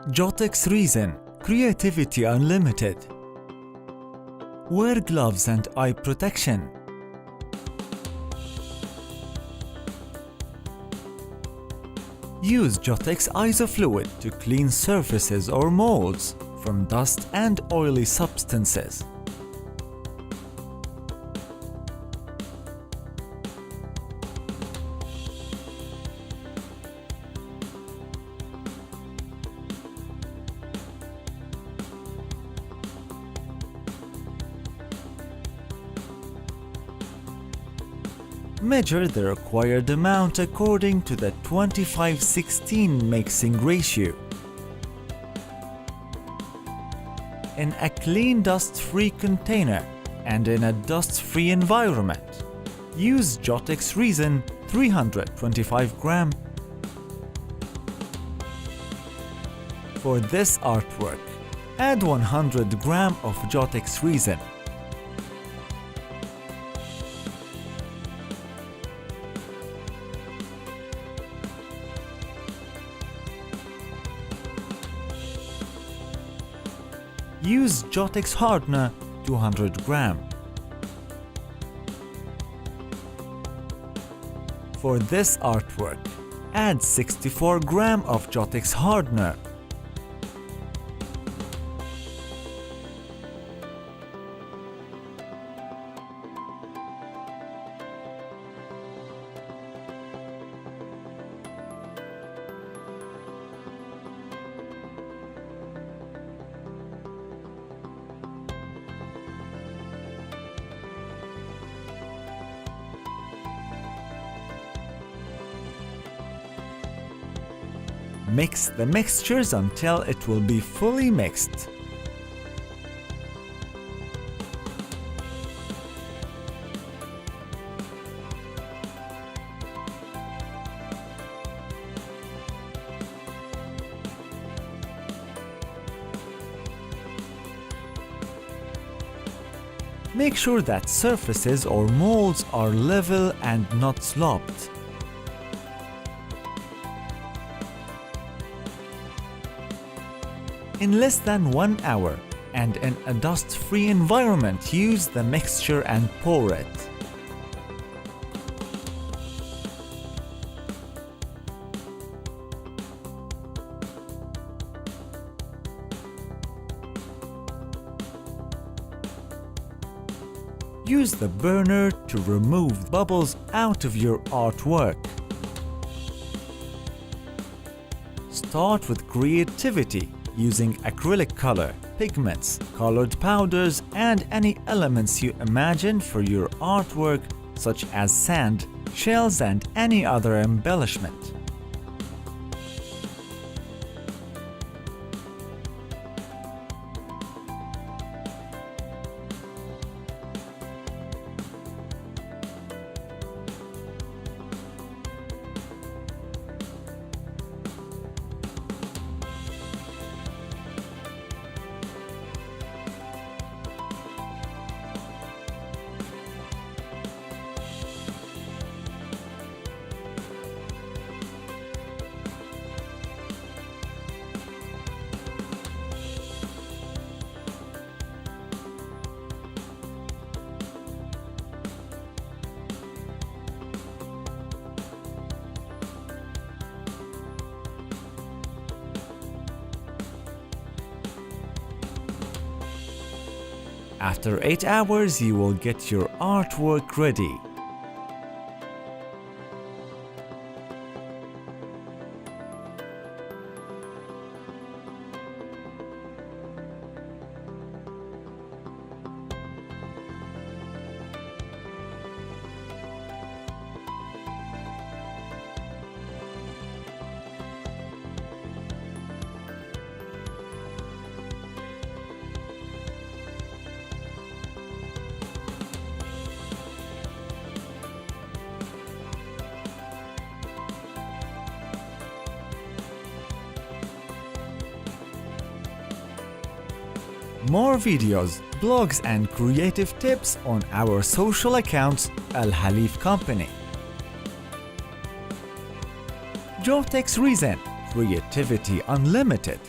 JOTEX Resin, creativity unlimited. Wear gloves and eye protection. Use JOTEX ISO fluid to clean surfaces or molds from dust and oily substances. Measure the required amount according to the 25:16 mixing ratio. In a clean dust-free container and in a dust-free environment, use JOTEX Resin 325 gram. For this artwork, add 100 gram of JOTEX Resin. Use JOTEX hardener 200 gram. For this artwork, add 64 gram of JOTEX hardener. Mix the mixtures until it will be fully mixed. Make sure that surfaces or molds are level and not sloped. In less than 1 hour and in a dust-free environment, use the mixture and pour it. Use the burner to remove bubbles out of your artwork. Start with creativity, using acrylic color, pigments, colored powders, and any elements you imagine for your artwork, such as sand, shells, and any other embellishment. After 8 hours, you will get your artwork ready. More videos, blogs, and creative tips on our social accounts, Al Halif Company. JOTEX Resin, creativity unlimited.